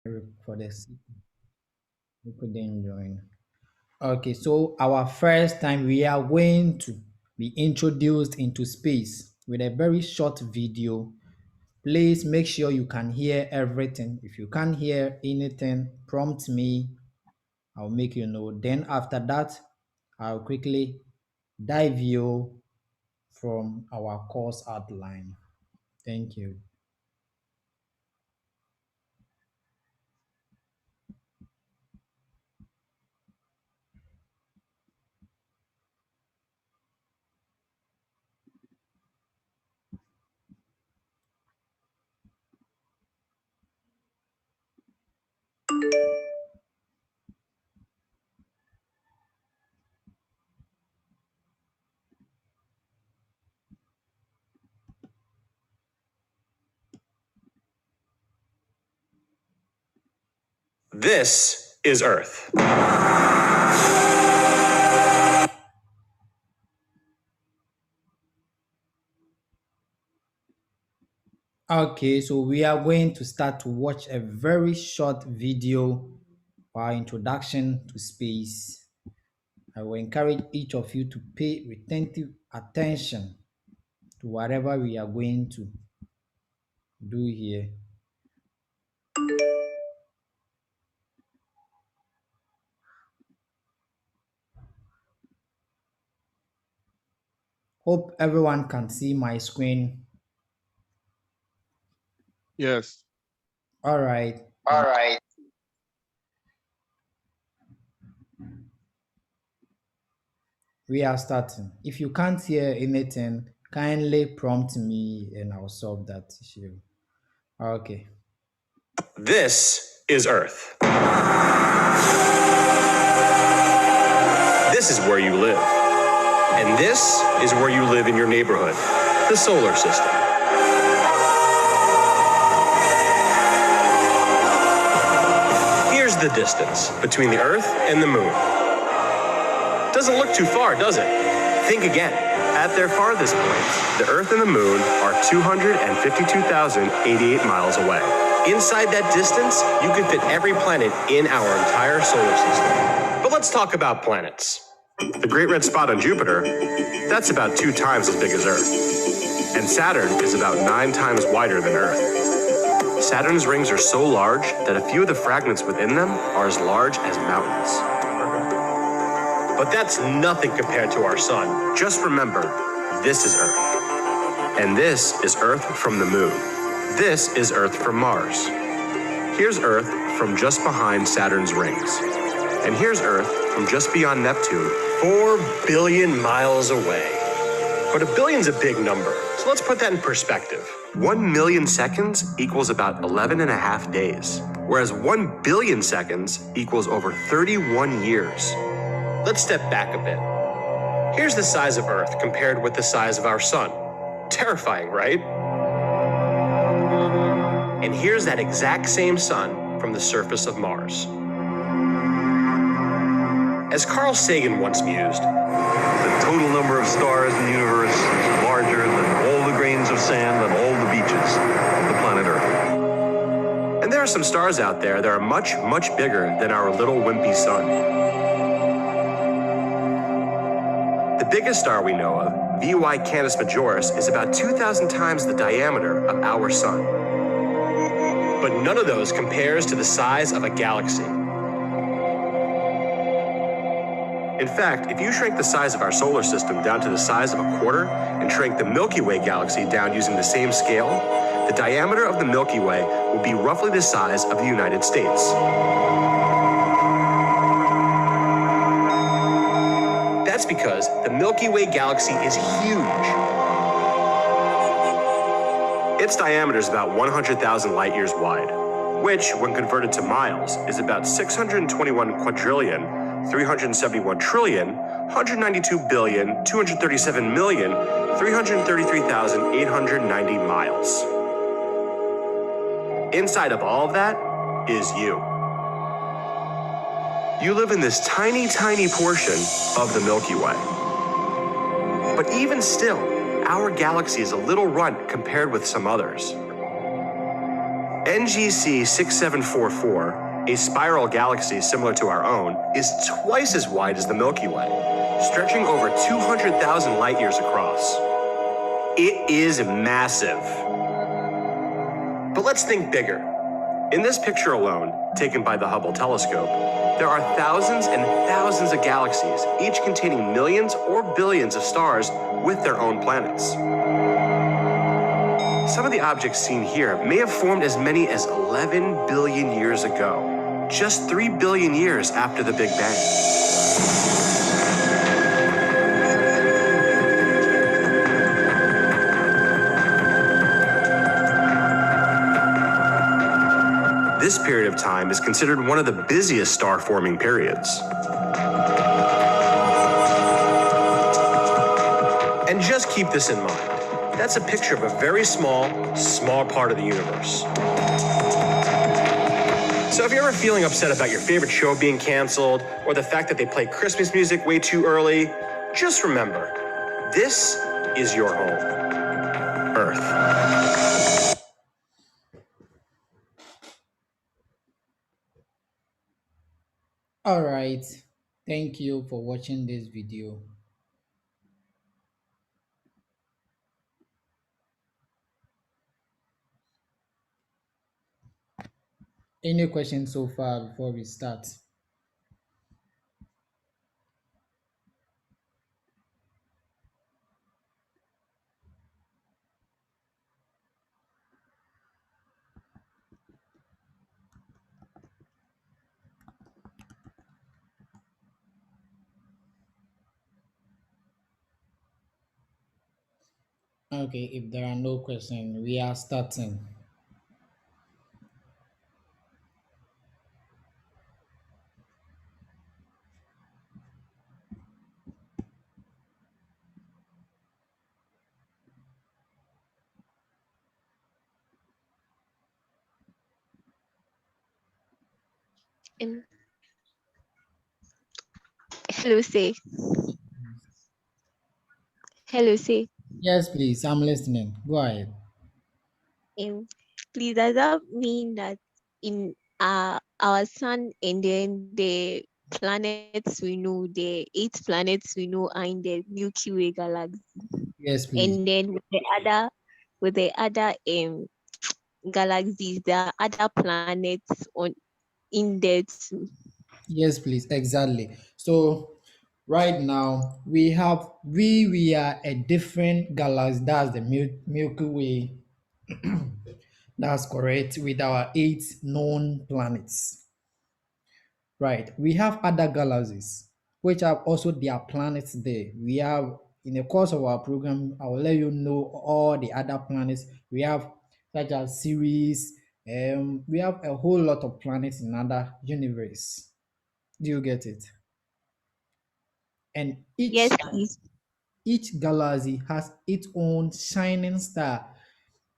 For this, we couldn't join. Okay, so our first time we are going to be introduced into space with a very short video. Please make sure you can hear everything. If you can't hear anything, prompt me. I'll make you know. Then after that, I'll quickly dive you from our course outline. Thank you. This is Earth. Okay, so we are going to start to watch a very short video for our introduction to space. I will encourage each of you to pay retentive attention to whatever we are going to do here. Hope everyone can see my screen. Yes. All right. All right. We are starting. If you can't hear anything, kindly prompt me and I'll solve that issue. Okay. This is Earth. This is where you live. And this is where you live in your neighborhood, the solar system. Here's the distance between the Earth and the Moon. Doesn't look too far, does it? Think again. At their farthest points, the Earth and the Moon are 252,088 miles away. Inside that distance, you can fit every planet in our entire solar system. But let's talk about planets. The Great Red Spot on Jupiter, that's about 2 times as big as Earth. And Saturn is about 9 times wider than Earth. Saturn's rings are so large that a few of the fragments within them are as large as mountains. But that's nothing compared to our sun. Just remember, this is Earth. And this is Earth from the Moon. This is Earth from Mars. Here's Earth from just behind Saturn's rings. And here's Earth from just beyond Neptune, 4 billion miles away. But a billion's a big number, so let's put that in perspective. 1 million seconds equals about 11 and a half days, whereas 1 billion seconds equals over 31 years. Let's step back a bit. Here's the size of Earth compared with the size of our sun. Terrifying, right? And here's that exact same sun from the surface of Mars. As Carl Sagan once mused, the total number of stars in the universe is larger than all the grains of sand on all the beaches of the planet Earth. And there are some stars out there that are much, much bigger than our little wimpy sun. The biggest star we know of, VY Canis Majoris, is about 2,000 times the diameter of our sun. But none of those compares to the size of a galaxy. In fact, if you shrink the size of our solar system down to the size of a quarter and shrink the Milky Way galaxy down using the same scale, the diameter of the Milky Way will be roughly the size of the United States. That's because the Milky Way galaxy is huge. Its diameter is about 100,000 light years wide, which, when converted to miles, is about 621 quadrillion, 371 trillion, 192 billion, 237 million, 333,890 miles. Inside of all of that is you. You live in this tiny, tiny portion of the Milky Way. But even still, our galaxy is a little runt compared with some others. NGC 6744, a spiral galaxy similar to our own, is twice as wide as the Milky Way, stretching over 200,000 light years across. It is massive. But let's think bigger. In this picture alone, taken by the Hubble telescope, there are thousands and thousands of galaxies, each containing millions or billions of stars with their own planets. Some of the objects seen here may have formed as many as 11 billion years ago, just 3 billion years after the Big Bang. This period of time is considered one of the busiest star-forming periods. And just keep this in mind. That's a picture of a very small part of the universe. So if you're ever feeling upset about your favorite show being canceled, or the fact that they play Christmas music way too early, just remember, this is your home, Earth. All right. Thank you for watching this video. Any questions so far before we start? Okay, if there are no questions, we are starting. Um, hello, say. Hello, say. Yes, please. I'm listening. Go ahead. Um, please, does that mean that in our sun and then the planets we know, the 8 planets we know are in the Milky Way galaxy, Yes, please. and then with the other galaxies, there are other planets on in there too. Yes, please. Exactly. So right now we are a different galaxy. That's the Milky Way. That's correct. With our 8 known planets. Right. We have other galaxies which have also their planets there. We have in the course of our program, I will let you know all the other planets. We have such as Ceres. We have a whole lot of planets in other universe. Do you get it? And Yes, please. each galaxy has its own shining star.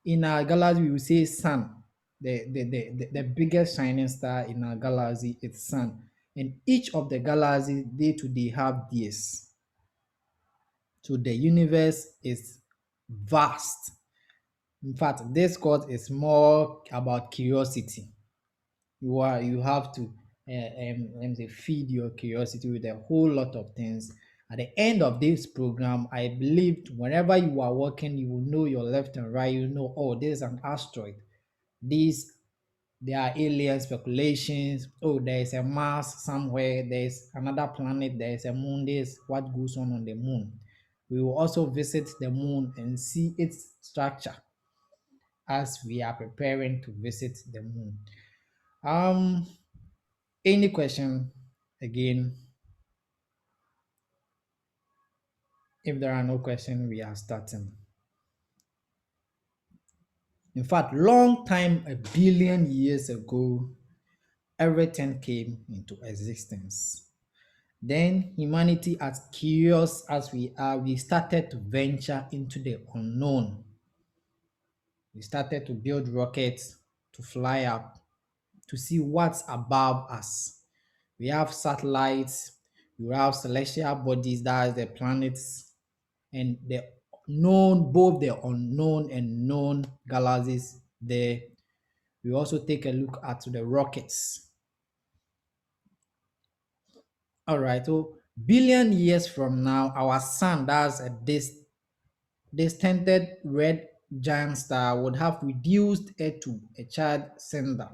In our galaxy, we will say sun. The biggest shining star in our galaxy is sun. And each of the galaxies day to day have this. So the universe is vast. In fact, this course is more about curiosity. You have to let me say, feed your curiosity with a whole lot of things. At the end of this program, I believe whenever you are working, you will know your left and right. You know, oh, this is an asteroid. These there are alien speculations. Oh, there is a Mars somewhere. There is another planet. There is a moon. This what goes on the moon. We will also visit the moon and see its structure as we are preparing to visit the moon. Um, any question again? If there are no questions, we are starting. In fact, long time, a billion years ago, everything came into existence. Then humanity, as curious as we are, we started to venture into the unknown. We started to build rockets to fly up to see what's above us. We have satellites, we have celestial bodies, that is the planets, and the known, both the unknown and known galaxies there. We also take a look at the rockets. All right, so billion years from now, our sun, that's a distant red giant star, would have reduced it to a charred cinder,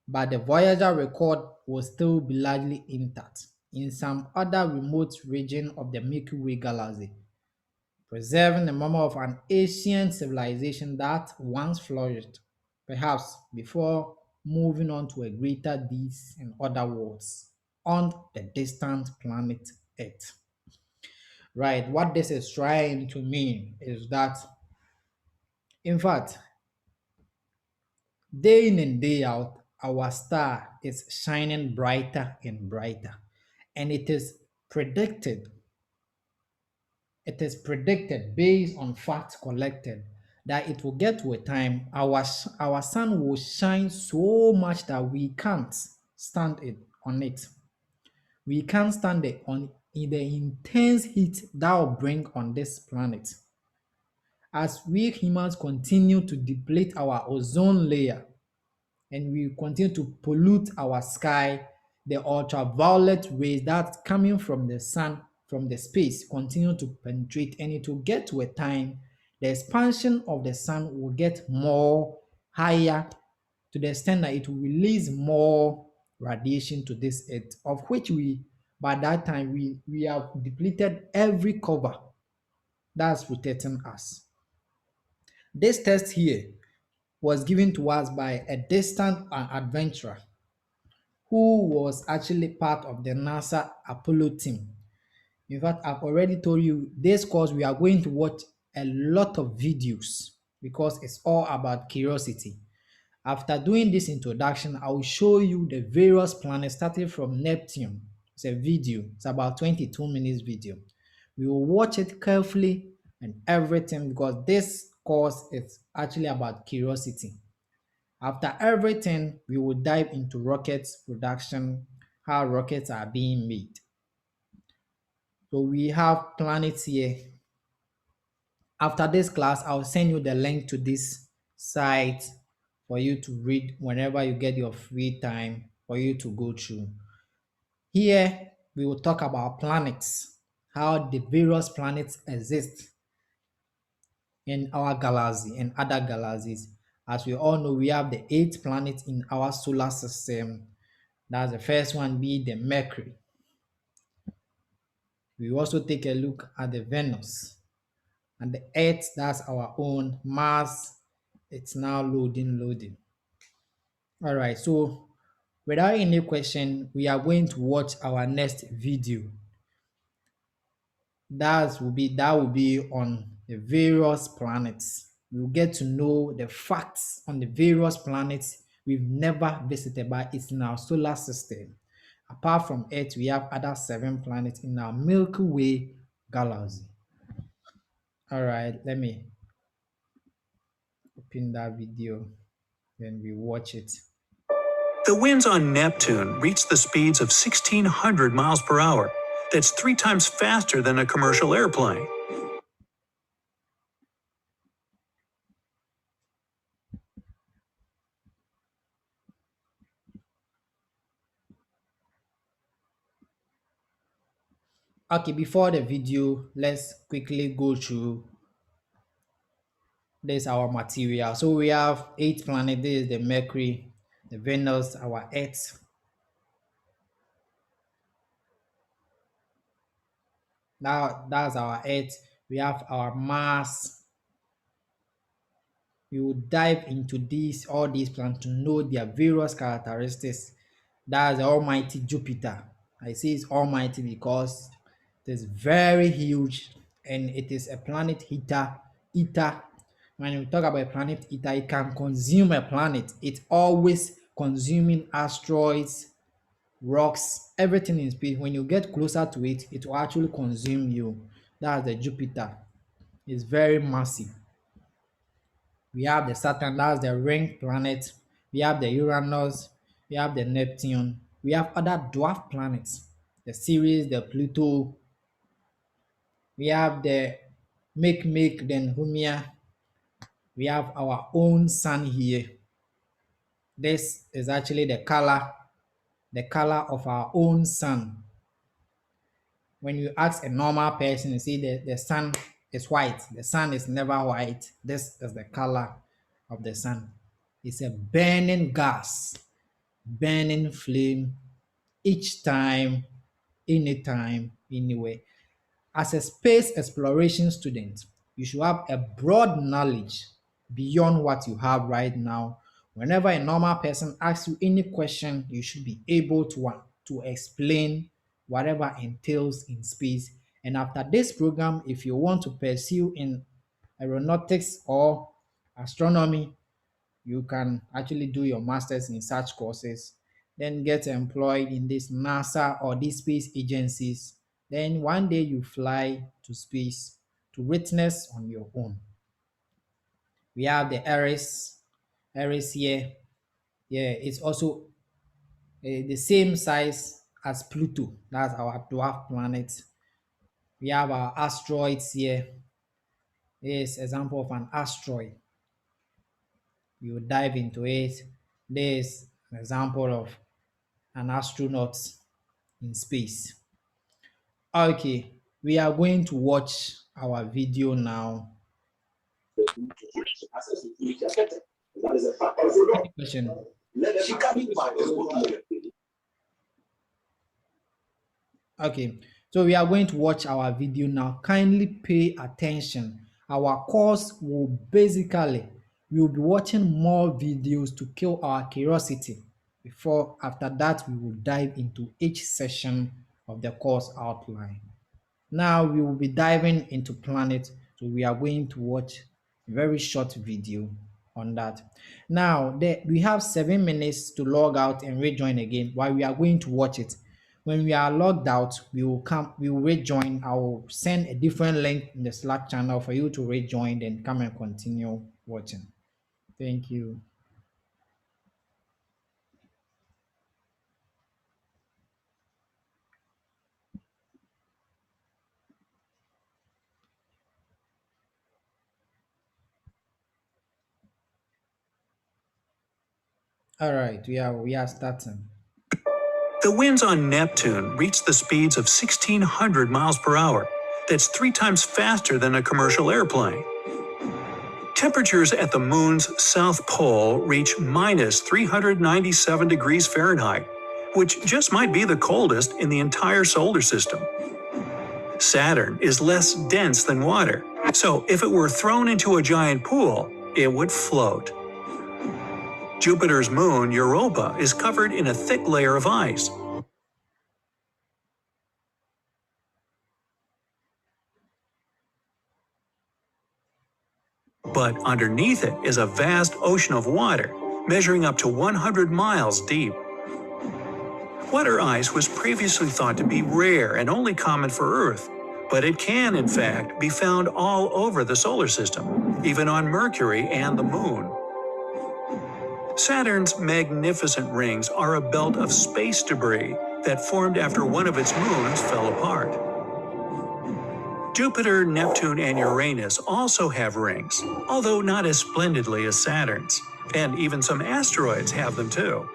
but the Voyager record will still be largely intact in some other remote region of the Milky Way galaxy, preserving the memory of an ancient civilization that once flourished, perhaps before moving on to a greater deeds in other worlds on the distant planet Earth. Right, what this is trying to mean is that, in fact, day in and day out, our star is shining brighter and brighter. And predicted, it is predicted based on facts collected that it will get to a time our sun will shine so much that we can't stand it on it. We can't stand it on in the intense heat that will bring on this planet. As we humans continue to deplete our ozone layer, and we continue to pollute our sky, the ultraviolet rays that coming from the sun, from the space, continue to penetrate, and it will get to a time the expansion of the sun will get more higher to the extent that it will release more radiation to this earth, of which we by that time we have depleted every cover that's protecting us. This test here was given to us by a distant adventurer who was actually part of the NASA Apollo team. In fact, I've already told you this course we are going to watch a lot of videos because it's all about curiosity. After doing this introduction, I will show you the various planets starting from Neptune. It's a video, it's about 22 minutes video. We will watch it carefully and everything because this course is actually about curiosity. After everything, we will dive into rockets production, how rockets are being made. So we have planets here. After this class, I'll send you the link to this site for you to read whenever you get your free time for you to go through. Here, we will talk about planets, how the various planets exist in our galaxy and other galaxies. As we all know, we have the 8 planets in our solar system. That's the first one be the Mercury. We also take a look at the Venus and the Earth, that's our own Mars. It's now loading. All right, so without any question, we are going to watch our next video. That will be on the various planets. We'll get to know the facts on the various planets we've never visited, but it's in our solar system. Apart from Earth, we have other 7 planets in our Milky Way galaxy. All right, let me open that video, then we watch it. The winds on Neptune reach the speeds of 1,600 miles per hour. That's 3 times faster than a commercial airplane. Okay, before the video, let's quickly go through this our material. So we have 8 planets. This is the Mercury, the Venus, our Earth. Now that's our Earth. We have our Mars. We will dive into all these planets to know their various characteristics. That's the almighty Jupiter. I say it's almighty because it is very huge and it is a planet eater. When we talk about a planet eater, it can consume a planet. It's always consuming asteroids, rocks, everything in space. When you get closer to it, it will actually consume you. That's the Jupiter. It's very massive. We have the Saturn, that's the ring planet. We have the Uranus, we have the Neptune, we have other dwarf planets, the Ceres, the Pluto, we have the Make, then Humia, we have our own sun here. This is actually the color of our own sun. When you ask a normal person, you see the sun is white. The sun is never white. This is the color of the sun. It's a burning gas, burning flame each time, anytime, anywhere. As a space exploration student, you should have a broad knowledge beyond what you have right now. Whenever a normal person asks you any question, you should be able to explain whatever entails in space. And after this program, if you want to pursue in aeronautics or astronomy, you can actually do your masters in such courses, then get employed in this NASA or these space agencies. Then one day you fly to space to witness on your own. We have the Eris here. Yeah, it's also the same size as Pluto. That's our dwarf planet. We have our asteroids here. Here's example of an asteroid. You dive into it. There's an example of an astronaut in space. Okay, we are going to watch our video now. Question. Okay, so we are going to watch our video now. Kindly pay attention. Our course will basically, we will be watching more videos to kill our curiosity. Before, after that, we will dive into each session of the course outline. Now we will be diving into planets, so we are going to watch a very short video on that. Now we have 7 minutes to log out and rejoin again while we are going to watch it. When we are logged out, we will rejoin. I will send a different link in the Slack channel for you to rejoin and come and continue watching. Thank you. All right, we are starting. The winds on Neptune reach the speeds of 1,600 miles per hour. That's 3 times faster than a commercial airplane. Temperatures at the moon's south pole reach minus 397 degrees Fahrenheit, which just might be the coldest in the entire solar system. Saturn is less dense than water, so if it were thrown into a giant pool, it would float. Jupiter's moon, Europa, is covered in a thick layer of ice. But underneath it is a vast ocean of water, measuring up to 100 miles deep. Water ice was previously thought to be rare and only common for Earth, but it can, in fact, be found all over the solar system, even on Mercury and the Moon. Saturn's magnificent rings are a belt of space debris that formed after one of its moons fell apart. Jupiter, Neptune, and Uranus also have rings, although not as splendidly as Saturn's, and even some asteroids have them too.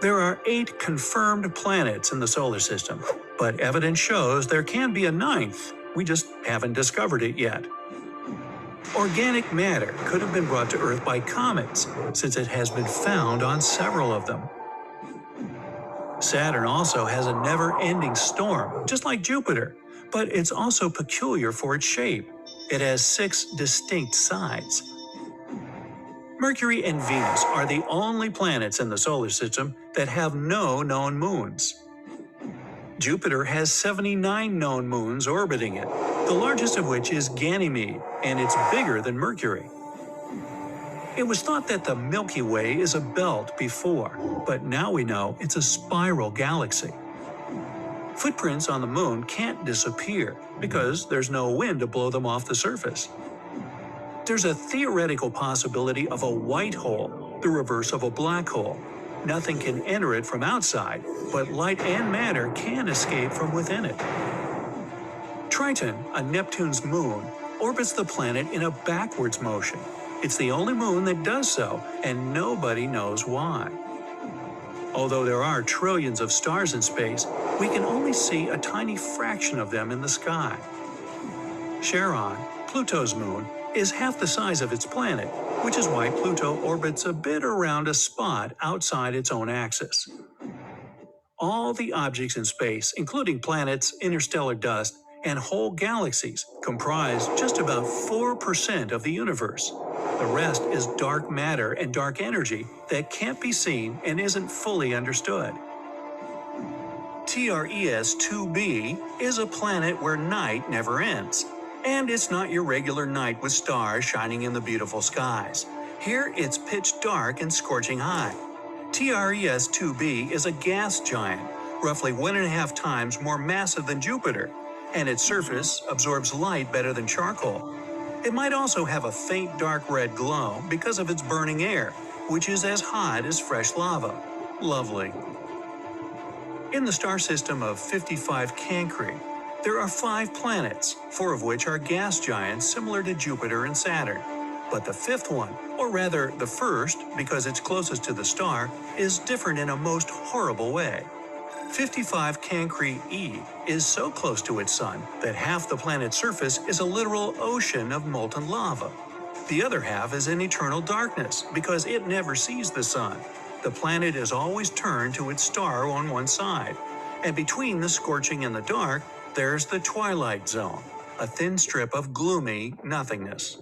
There are 8 confirmed planets in the solar system, but evidence shows there can be a 9th. We just haven't discovered it yet. Organic matter could have been brought to Earth by comets, since it has been found on several of them. Saturn also has a never-ending storm, just like Jupiter, but it's also peculiar for its shape. It has 6 distinct sides. Mercury and Venus are the only planets in the solar system that have no known moons. Jupiter has 79 known moons orbiting it, the largest of which is Ganymede, and it's bigger than Mercury. It was thought that the Milky Way is a belt before, but now we know it's a spiral galaxy. Footprints on the moon can't disappear because there's no wind to blow them off the surface. There's a theoretical possibility of a white hole, the reverse of a black hole. Nothing can enter it from outside, but light and matter can escape from within it. Triton, a Neptune's moon, orbits the planet in a backwards motion. It's the only moon that does so, and nobody knows why. Although there are trillions of stars in space, we can only see a tiny fraction of them in the sky. Charon, Pluto's moon, is half the size of its planet, which is why Pluto orbits a bit around a spot outside its own axis. All the objects in space, including planets, interstellar dust, and whole galaxies, comprise just about 4% of the universe. The rest is dark matter and dark energy that can't be seen and isn't fully understood. TRES 2b is a planet where night never ends. And it's not your regular night with stars shining in the beautiful skies. Here it's pitch dark and scorching hot. TRES 2b is a gas giant, roughly 1.5 times more massive than Jupiter, and its surface absorbs light better than charcoal. It might also have a faint dark red glow because of its burning air, which is as hot as fresh lava. Lovely. In the star system of 55 Cancri, there are 5 planets, 4 of which are gas giants similar to Jupiter and Saturn. But the 5th one, or rather the first because it's closest to the star, is different in a most horrible way. 55 Cancri e is so close to its sun that half the planet's surface is a literal ocean of molten lava. The other half is in eternal darkness because it never sees the sun. The planet is always turned to its star on one side. And between the scorching and the dark, there's the twilight zone, a thin strip of gloomy nothingness.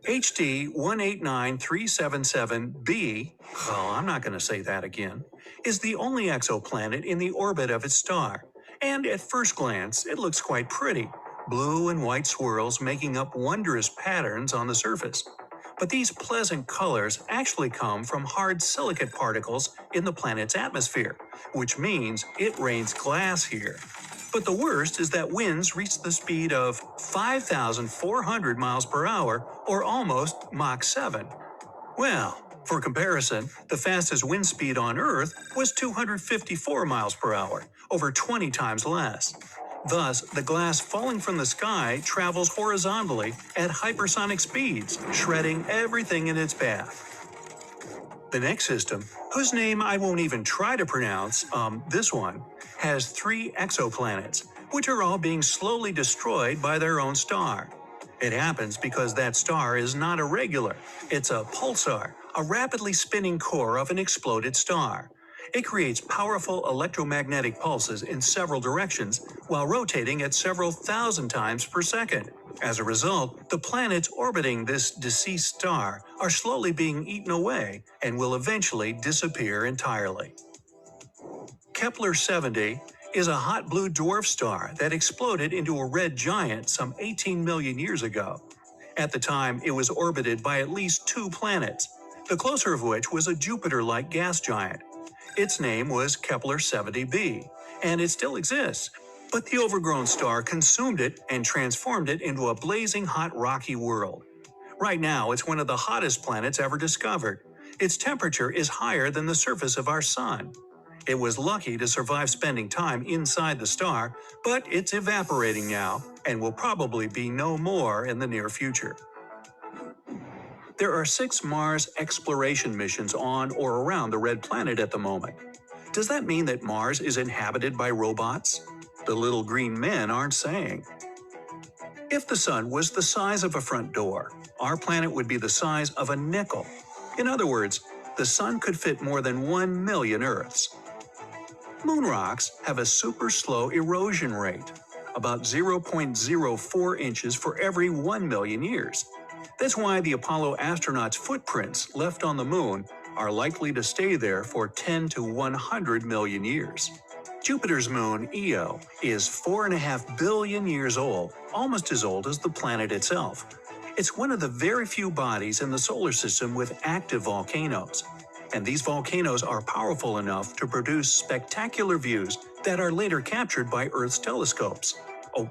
HD 189377b, oh, I'm not going to say that again, is the only exoplanet in the orbit of its star. And at first glance, it looks quite pretty, blue and white swirls making up wondrous patterns on the surface. But these pleasant colors actually come from hard silicate particles in the planet's atmosphere, which means it rains glass here. But the worst is that winds reach the speed of 5,400 miles per hour, or almost Mach 7. Well, for comparison, the fastest wind speed on Earth was 254 miles per hour, over 20 times less. Thus, the glass falling from the sky travels horizontally at hypersonic speeds, shredding everything in its path. The next system, whose name I won't even try to pronounce, this one, has 3 exoplanets, which are all being slowly destroyed by their own star. It happens because that star is not a regular, it's a pulsar, a rapidly spinning core of an exploded star. It creates powerful electromagnetic pulses in several directions while rotating at several thousand times per second. As a result, the planets orbiting this deceased star are slowly being eaten away and will eventually disappear entirely. Kepler 70 is a hot blue dwarf star that exploded into a red giant some 18 million years ago. At the time, it was orbited by at least 2 planets, the closer of which was a Jupiter-like gas giant. Its name was Kepler 70b, and it still exists, but the overgrown star consumed it and transformed it into a blazing hot rocky world. Right now, it's one of the hottest planets ever discovered. Its temperature is higher than the surface of our sun. It was lucky to survive spending time inside the star, but it's evaporating now and will probably be no more in the near future. There are 6 Mars exploration missions on or around the red planet at the moment. Does that mean that Mars is inhabited by robots? The little green men aren't saying. If the sun was the size of a front door, our planet would be the size of a nickel. In other words, the sun could fit more than 1 million Earths. Moon rocks have a super slow erosion rate, about 0.04 inches for every 1 million years. That's why the Apollo astronauts' footprints left on the moon are likely to stay there for 10 to 100 million years. Jupiter's moon, Io, is 4.5 billion years old, almost as old as the planet itself. It's one of the very few bodies in the solar system with active volcanoes. And these volcanoes are powerful enough to produce spectacular views that are later captured by Earth's telescopes. Oh,